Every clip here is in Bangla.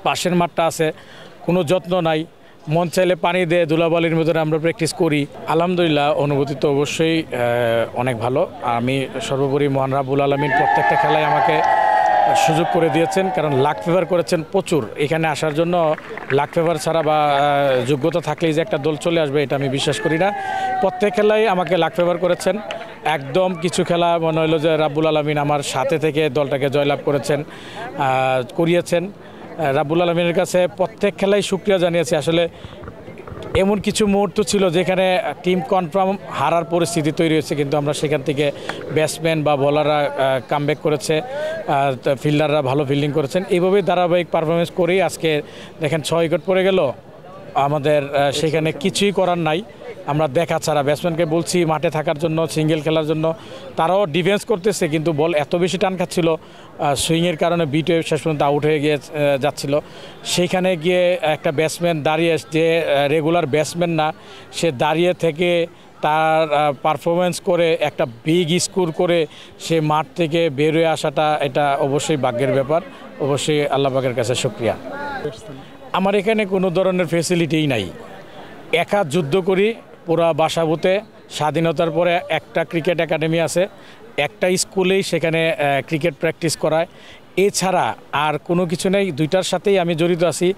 পাশের মাঠটা আছে, কোনো যত্ন নাই, মন চাইলে পানি দিয়ে ধুলাবালির মধ্যে আমরা প্র্যাকটিস করি। আলহামদুলিল্লাহ, অনুভূতি তো অবশ্যই অনেক ভালো। আমি সর্বোপরি মহান রাব্বুল আলামিন প্রত্যেকটা খেলায় আমাকে সুযোগ করে দিয়েছেন, কারণ লাক ফেভার করেছেন প্রচুর। এখানে আসার জন্য লাক ফেভার ছাড়া বা যোগ্যতা থাকলেই যে একটা দল চলে আসবে এটা আমি বিশ্বাস করি না। প্রত্যেক খেলায় আমাকে লাক ফেভার করেছেন। একদম কিছু খেলা মনে হলো যে রাব্বুল আলামিন আমার সাথে থেকে দলটাকে জয়লাভ করিয়েছেন। রাব্বুল আলামিনের কাছে প্রত্যেক খেলায় শুকরিয়া জানিয়েছি। আসলে এমন কিছু মুহূর্ত ছিল যেখানে টিম কনফার্ম হারার পরিস্থিতি তৈরি হয়েছে, কিন্তু আমরা সেখান থেকে ব্যাটসম্যান বা বোলাররা কামব্যাক করেছে, ফিল্ডাররা ভালো ফিল্ডিং করেছেন। এইভাবেই ধারাবাহিক পারফরমেন্স করেই আজকে দেখেন 6 উইকেট পড়ে গেল। আমাদের সেখানে কিছুই করার নাই। আমরা দেখা ছাড়া ব্যাটসম্যানকে বলছি মাঠে থাকার জন্য, সিঙ্গেল খেলার জন্য, তারাও ডিফেন্স করতেছে, কিন্তু বল এত বেশি টান খাচ্ছিল, সুইংয়ের কারণে বিট হয়ে শেষ পর্যন্ত আউট হয়ে গিয়ে যাচ্ছিল। সেইখানে গিয়ে একটা ব্যাটসম্যান দাঁড়িয়ে, যে রেগুলার ব্যাটসম্যান না, সে দাঁড়িয়ে থেকে তার পারফরমেন্স করে একটা বিগ স্কোর করে সে মাঠ থেকে বের হয়ে আসাটা, এটা অবশ্যই ভাগ্যের ব্যাপার। অবশ্যই আল্লাহ পাকের কাছে শুকরিয়া। আমার এখানে কোনো ধরনের ফেসিলিটিই নাই। একা যুদ্ধ করি পুরা বাসাবুতে। স্বাধীনতার পরে একটা ক্রিকেট একাডেমি আছে, একটা স্কুলেই সেখানে ক্রিকেট প্র্যাকটিস করায়। এছাড়া আর কোনো কিছু নেই। দুইটার সাথেই আমি জড়িত আছি।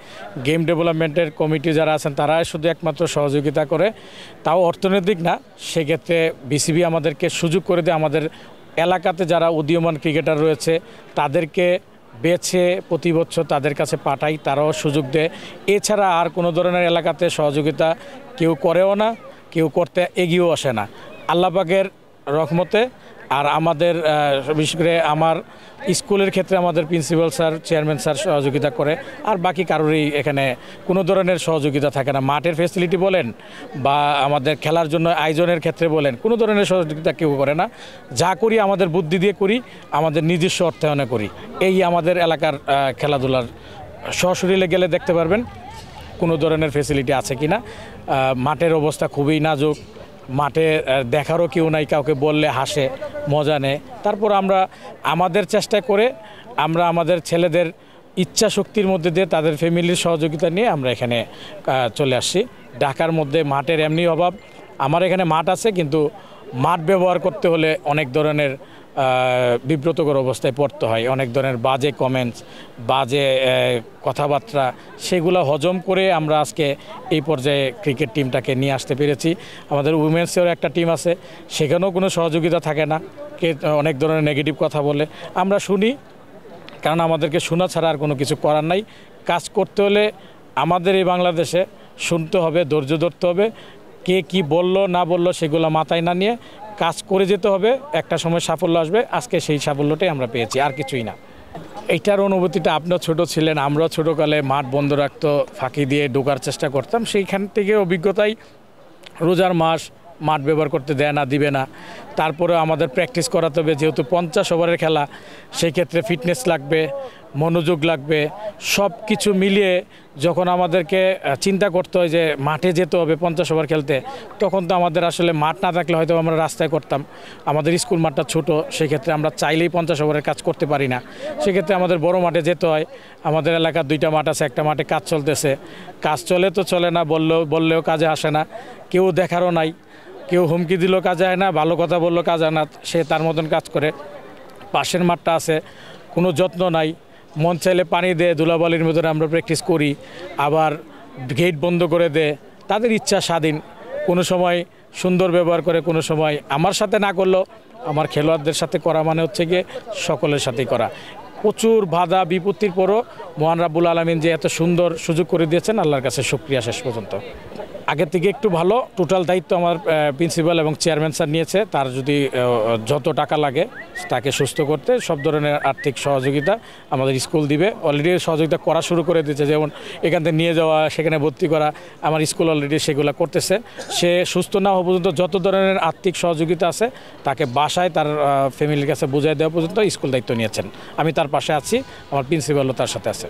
গেম ডেভেলপমেন্টের কমিটি যারা আছেন তারা শুধু একমাত্র সহযোগিতা করে, তাও অর্থনৈতিক না। সেক্ষেত্রে বিসিবি আমাদেরকে সুযোগ করে দেয়। আমাদের এলাকাতে যারা উদীয়মান ক্রিকেটার রয়েছে তাদেরকে বেছে প্রতি বছর তাদের কাছে পাঠাই, তারাও সুযোগ দেয়। এছাড়া আর কোনো ধরনের এলাকাতে সহযোগিতা কেউ করেও না, কেউ করতে এগিয়েও আসে না। আল্লাহ পাকের রহমতে। আর আমাদের বিশেষ করে আমার স্কুলের ক্ষেত্রে আমাদের প্রিন্সিপাল স্যার, চেয়ারম্যান স্যার সহযোগিতা করে, আর বাকি কারোরই এখানে কোনো ধরনের সহযোগিতা থাকে না। মাঠের ফ্যাসিলিটি বলেন বা আমাদের খেলার জন্য আয়োজনের ক্ষেত্রে বলেন, কোনো ধরনের সহযোগিতা কেউ করে না। যা করি আমাদের বুদ্ধি দিয়ে করি, আমাদের নিজস্ব অর্থায়নে করি। এই আমাদের এলাকার খেলাধুলার সশরীরে গেলে দেখতে পারবেন কোনো ধরনের ফ্যাসিলিটি আছে কি না। মাঠের অবস্থা খুবই নাজুক। মাঠে দেখারও কেউ নাই, কাউকে বললে হাসে, মজা নেয়। তারপর আমরা আমাদের চেষ্টা করে আমরা আমাদের ছেলেদের ইচ্ছা শক্তির মধ্যে দিয়ে তাদের ফ্যামিলির সহযোগিতা নিয়ে আমরা এখানে চলে আসছি। ঢাকার মধ্যে মাঠের এমনি অভাব। আমার এখানে মাঠ আছে, কিন্তু মাঠ ব্যবহার করতে হলে অনেক ধরনের বিব্রতকর অবস্থায় পড়তে হয়। অনেক ধরনের বাজে কমেন্টস, বাজে কথাবার্তা, সেগুলো হজম করে আমরা আজকে এই পর্যায়ে ক্রিকেট টিমটাকে নিয়ে আসতে পেরেছি। আমাদের উইমেন্সেরও একটা টিম আছে, সেখানেও কোনো সহযোগিতা থাকে না। অনেক ধরনের নেগেটিভ কথা বলে, আমরা শুনি, কারণ আমাদেরকে শোনা ছাড়া আর কোনো কিছু করার নাই। কাজ করতে হলে আমাদের এই বাংলাদেশে শুনতে হবে, ধৈর্য ধরতে হবে। কে কি বললো না বললো সেগুলো মাথায় না নিয়ে কাজ করে যেতে হবে। একটা সময় সাফল্য আসবে। আজকে সেই সাফল্যটাই আমরা পেয়েছি, আর কিছুই না। এইটার অনুভূতিটা, আপনারা ছোট ছিলেন, আমরা ছোটোকালে মাঠ বন্ধ রাখতো, ফাঁকি দিয়ে ঢোকার চেষ্টা করতাম। সেইখান থেকে অভিজ্ঞতাই রোজার মাস মাঠ ব্যবহার করতে দেয় না, দিবে না। তারপরে আমাদের প্র্যাকটিস করাতে হবে, যেহেতু 50 ওভারের খেলা, সেই ক্ষেত্রে ফিটনেস লাগবে, মনোযোগ লাগবে। সব কিছু মিলিয়ে যখন আমাদেরকে চিন্তা করতে হয় যে মাঠে যেতে হবে 50 ওভার খেলতে, তখন তো আমাদের আসলে মাঠ না থাকলে হয়তো আমরা রাস্তায় করতাম। আমাদের স্কুল মাঠটা ছোটো, সেক্ষেত্রে আমরা চাইলেই 50 ওভারের কাজ করতে পারি না। সেক্ষেত্রে আমাদের বড় মাঠে যেতে হয়। আমাদের এলাকার 2টা মাঠ আছে, একটা মাঠে কাজ চলতেছে। কাজ চলে তো চলে না, বললেও কাজে আসে না, কেউ দেখারও নাই। কেউ হুমকি দিলেও কাজে হয় না, ভালো কথা বললেও কাজ হয় না, সে তার মতন কাজ করে। পাশের মাঠটা আছে, কোনো যত্ন নাই, মন চাইলে পানি দিয়ে ধুলাবালির মধ্যে আমরা প্র্যাকটিস করি, আবার গেট বন্ধ করে দেয়। তাদের ইচ্ছা স্বাধীন, কোনো সময় সুন্দর ব্যবহার করে, কোনো সময় আমার সাথে না করলেও আমার খেলোয়াড়দের সাথে করা মানে হচ্ছে গিয়ে সকলের সাথেই করা। প্রচুর বাধা বিপত্তির পরও মহান রাব্বুল আলামিন যে এত সুন্দর সুযোগ করে দিয়েছেন, আল্লাহর কাছে শুকরিয়া শেষ পর্যন্ত। আগের থেকে একটু ভালো। টোটাল দায়িত্ব আমার প্রিন্সিপাল এবং চেয়ারম্যান স্যার নিয়েছে। তার যদি যত টাকা লাগে তাকে সুস্থ করতে সব ধরনের আর্থিক সহযোগিতা আমাদের স্কুল দিবে। অলরেডি সহযোগিতা করা শুরু করে দিয়েছে, যেমন এখান থেকে নিয়ে যাওয়া, সেখানে ভর্তি করা, আমার স্কুল অলরেডি সেগুলো করতেছে। সে সুস্থ না হওয়া পর্যন্ত যত ধরনের আর্থিক সহযোগিতা আছে তাকে বাসায় তার ফ্যামিলির কাছে বুঝাই দেওয়া পর্যন্ত স্কুল দায়িত্ব নিয়েছেন। আমি তার পাশে আছি, আমার প্রিন্সিপালও তার সাথে আছে।